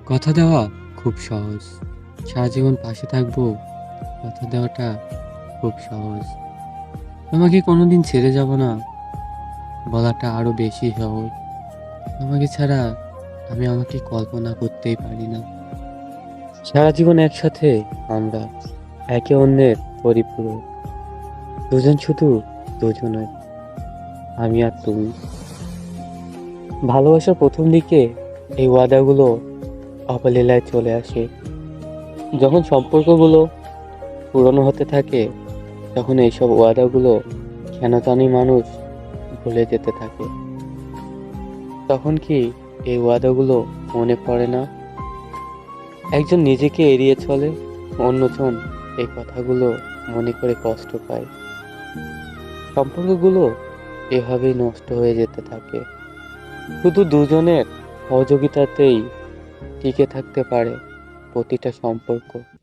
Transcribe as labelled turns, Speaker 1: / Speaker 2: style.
Speaker 1: কথা দেওয়া খুব সহজ, সারা জীবন পাশে থাকবো কথা দেওয়াটা খুব সহজ। তোমাকে কোনোদিন ছেড়ে যাব না বলাটা আরো বেশি সহজ। তোমাকে ছাড়া আমি আমাকে কল্পনা করতেই পারি না। সারা জীবন একসাথে আমরা একে অন্যের পরিপূরক, দুজন শুধু দুজনের, আমি আর তুমি। ভালোবাসার প্রথম দিকে এই ওয়াদাগুলো অবলীলায় চলে আসে। যখন সম্পর্কগুলো পুরনো হতে থাকে তখন এইসব ওয়াদাগুলো কেন জানি মানুষ ভুলে যেতে থাকে। তখন কি এই ওয়াদাগুলো মনে পড়ে না? একজন নিজেকে এড়িয়ে চলে, অন্যজন এই কথাগুলো মনে করে কষ্ট পায়। সম্পর্কগুলো এভাবেই নষ্ট হয়ে যেতে থাকে। শুধু দুজনের সহযোগিতাতেই টিকে থাকতে পারে প্রতিটা সম্পর্ক।